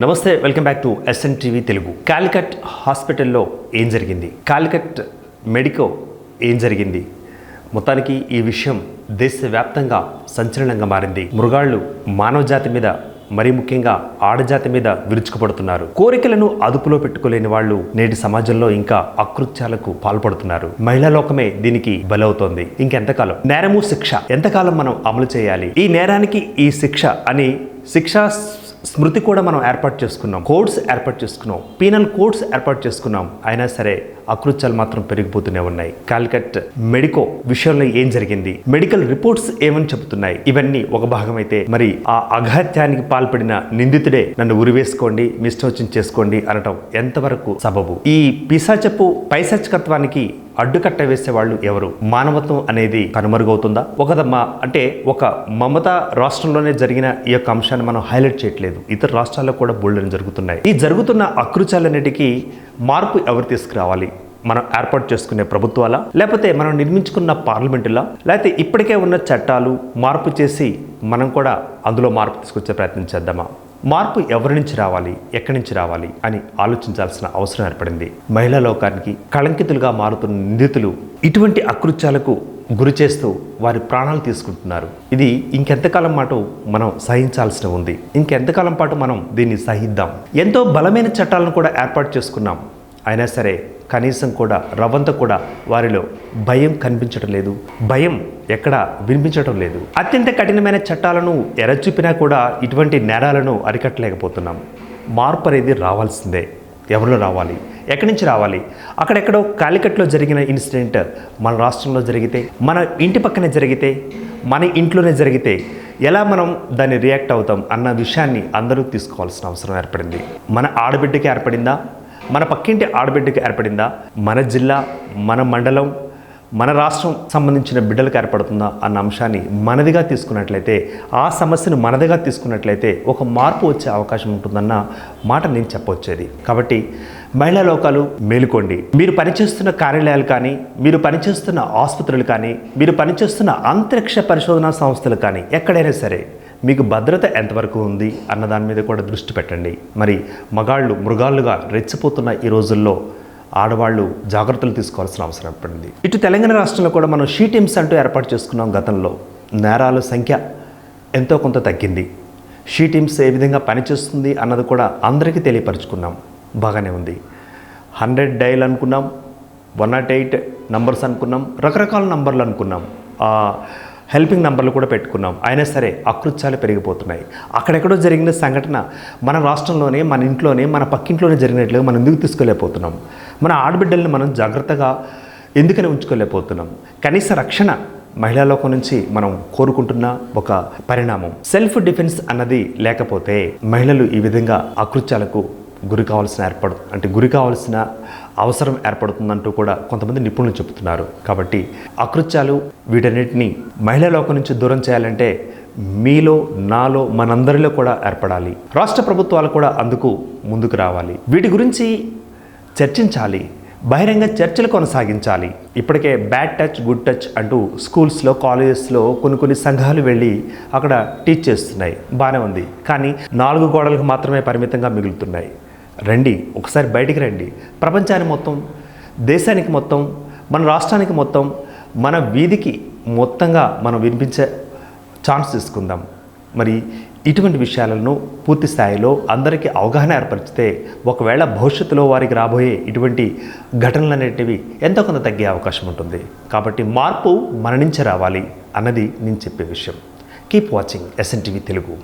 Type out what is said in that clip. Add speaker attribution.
Speaker 1: నమస్తే, welcome back to SNTV Telugu. Calicut హాస్పిటల్లో ఏం జరిగింది, కాలికట్ మెడికో ఏం జరిగింది, మొత్తానికి ఈ విషయం దేశవ్యాప్తంగా సంచలనంగా మారింది. మృగాళ్ళు మానవ జాతి మీద, మరీ ముఖ్యంగా ఆడజాతి మీద విరుచుకుపడుతున్నారు. కోరికలను అదుపులో పెట్టుకోలేని వాళ్ళు నేటి సమాజంలో ఇంకా అకృత్యాలకు పాల్పడుతున్నారు. మహిళా లోకమే దీనికి బలవుతోంది. ఇంకెంతకాలం నేరము శిక్ష ఎంతకాలం మనం అమలు చేయాలి? ఈ నేరానికి ఈ శిక్ష అని శిక్షా స్మృతి కూడా మనం ఏర్పాటు చేసుకున్నాం, కోడ్స్ ఏర్పాటు చేసుకున్నాం, పీనల్ కోడ్స్ ఏర్పాటు చేసుకున్నాం. అయినా సరే అకృత్యాలు మాత్రం పెరిగిపోతూనే ఉన్నాయి. కాలికట్ మెడికో విషయంలో ఏం జరిగింది, మెడికల్ రిపోర్ట్స్ ఏమని చెబుతున్నాయి, ఇవన్నీ ఒక భాగం అయితే, మరి ఆ అఘాత్యానికి పాల్పడిన నిందితుడే నన్ను ఉరివేసుకోండి, మీ ఇష్టం వచ్చింది చేసుకోండి అనటం ఎంతవరకు సబబు? ఈ పిశాచపు పైశాచికత్వానికి అడ్డుకట్ట వేసే వాళ్ళు ఎవరు? మానవత్వం అనేది కనుమరుగవుతుందా? ఒక మమతా రాష్ట్రంలోనే జరిగిన ఈ యొక్క అంశాన్ని మనం హైలైట్ చేయట్లేదు, ఇతర రాష్ట్రాల్లో కూడా బోల్డని జరుగుతున్నాయి. ఈ జరుగుతున్న అకృత్యాలన్నిటికీ మార్పు ఎవరు తీసుకురావాలి? మనం ఏర్పాటు చేసుకునే ప్రభుత్వాలా, లేకపోతే మనం నిర్మించుకున్న పార్లమెంటులా, లేకపోతే ఇప్పటికే ఉన్న చట్టాలు మార్పు చేసి మనం కూడా అందులో మార్పు తీసుకొచ్చే ప్రయత్నం చేద్దామా? మార్పు ఎవరి నుంచి రావాలి, ఎక్కడి నుంచి రావాలి అని ఆలోచించాల్సిన అవసరం ఏర్పడింది. మహిళా లోకానికి కళంకితులుగా మారుతున్న నిందితులు ఇటువంటి అకృత్యాలకు గురి చేస్తూ వారి ప్రాణాలు తీసుకుంటున్నారు. ఇది ఇంకెంతకాలం పాటు మనం సహించాల్సిన ఉంది, ఇంకెంతకాలం పాటు మనం దీన్ని సహిద్దాం. ఎంతో బలమైన చట్టాలను కూడా ఏర్పాటు చేసుకున్నాం, అయినా సరే కనీసం కూడా రవ్వంత కూడా వారిలో భయం కనిపించడం లేదు, భయం ఎక్కడా వినిపించడం లేదు. అత్యంత కఠినమైన చట్టాలను ఎరచూపినా కూడా ఇటువంటి నేరాలను అరికట్టలేకపోతున్నాం. మార్పు అనేది రావాల్సిందే. ఎవరిలో రావాలి, ఎక్కడి నుంచి రావాలి? అక్కడెక్కడో కాలికట్లో జరిగిన ఇన్సిడెంట్ మన రాష్ట్రంలో జరిగితే, మన ఇంటి పక్కనే జరిగితే, మన ఇంట్లోనే జరిగితే ఎలా మనం దాన్ని రియాక్ట్ అవుతాం అన్న విషయాన్ని అందరూ తీసుకోవాల్సిన అవసరం ఏర్పడింది. మన ఆడబిడ్డకి ఏర్పడిందా, మన పక్కింటి ఆడబిడ్డకి ఏర్పడిందా, మన జిల్లా, మన మండలం, మన రాష్ట్రం సంబంధించిన బిడ్డలకు ఏర్పడుతుందా అన్న అంశాన్ని మనదిగా తీసుకున్నట్లయితే, ఆ సమస్యను మనదిగా తీసుకున్నట్లయితే ఒక మార్పు వచ్చే అవకాశం ఉంటుందన్న మాట నేను చెప్పవచ్చేది. కాబట్టి మహిళా లోకాలు మేలుకోండి. మీరు పనిచేస్తున్న కార్యాలయాలు కానీ, మీరు పనిచేస్తున్న ఆసుపత్రులు కానీ, మీరు పనిచేస్తున్న అంతరిక్ష పరిశోధనా సంస్థలు కానీ, ఎక్కడైనా సరే మీకు భద్రత ఎంతవరకు ఉంది అన్న దాని మీద కూడా దృష్టి పెట్టండి. మరి మగాళ్ళు మృగాళ్ళుగా రెచ్చిపోతున్న ఈ రోజుల్లో ఆడవాళ్ళు జాగ్రత్తలు తీసుకోవాల్సిన అవసరం పడింది. ఇటు తెలంగాణ రాష్ట్రంలో కూడా మనం షీ టీమ్స్ అంటూ ఏర్పాటు చేసుకున్నాం. గతంలో నేరాల సంఖ్య ఎంతో కొంత తగ్గింది. షీ టీమ్స్ ఏ విధంగా పనిచేస్తుంది అన్నది కూడా అందరికీ తెలియపరుచుకున్నాం. బాగానే ఉంది. 100 డైల్ అనుకున్నాం, 108 నంబర్స్ అనుకున్నాం, రకరకాల నంబర్లు అనుకున్నాం, హెల్పింగ్ నంబర్లు కూడా పెట్టుకున్నాం. అయినా సరే అకృత్యాలు పెరిగిపోతున్నాయి. అక్కడెక్కడో జరిగిన సంఘటన మన రాష్ట్రంలోనే, మన ఇంట్లోనే, మన పక్కింట్లోనే జరిగినట్లుగా మనం ఎందుకు తీసుకోలేకపోతున్నాం? మన ఆడబిడ్డల్ని మనం జాగ్రత్తగా ఎందుకని ఉంచుకోలేకపోతున్నాం? కనీస రక్షణ మహిళా లోకం నుంచి మనం కోరుకుంటున్న ఒక పరిణామం. సెల్ఫ్ డిఫెన్స్ అన్నది లేకపోతే మహిళలు ఈ విధంగా అకృత్యాలకు గురి కావాల్సిన అవసరం ఏర్పడుతుందంటూ కూడా కొంతమంది నిపుణులు చెబుతున్నారు. కాబట్టి అకృత్యాలు వీటన్నిటిని మహిళా లోకం నుంచి దూరం చేయాలంటే మీలో, నాలో, మనందరిలో కూడా ఏర్పడాలి. రాష్ట్ర ప్రభుత్వాలు కూడా అందుకు ముందుకు రావాలి. వీటి గురించి చర్చించాలి, బహిరంగ చర్చలు కొనసాగించాలి. ఇప్పటికే బ్యాడ్ టచ్, గుడ్ టచ్ అంటూ స్కూల్స్లో, కాలేజెస్లో కొన్ని సంఘాలు వెళ్ళి అక్కడ టీచ్ చేస్తున్నాయి. బాగానే ఉంది, కానీ 4 గోడలకు మాత్రమే పరిమితంగా మిగులుతున్నాయి. రండి, ఒకసారి బయటికి రండి. ప్రపంచానికి మొత్తం, దేశానికి మొత్తం, మన రాష్ట్రానికి మొత్తం, మన వీధికి మొత్తంగా మనం వినిపించే ఛాన్స్ తీసుకుందాం. మరి ఇటువంటి విషయాలను పూర్తి స్థాయిలో అందరికీ అవగాహన ఏర్పరిచితే ఒకవేళ భవిష్యత్తులో వారికి రాబోయే ఇటువంటి ఘటనలు అనేటివి ఎంతో కొంత తగ్గే అవకాశం ఉంటుంది. కాబట్టి మార్పు మన నుంచి రావాలి అన్నది నేను చెప్పే విషయం. Keep watching SNTV Telugu.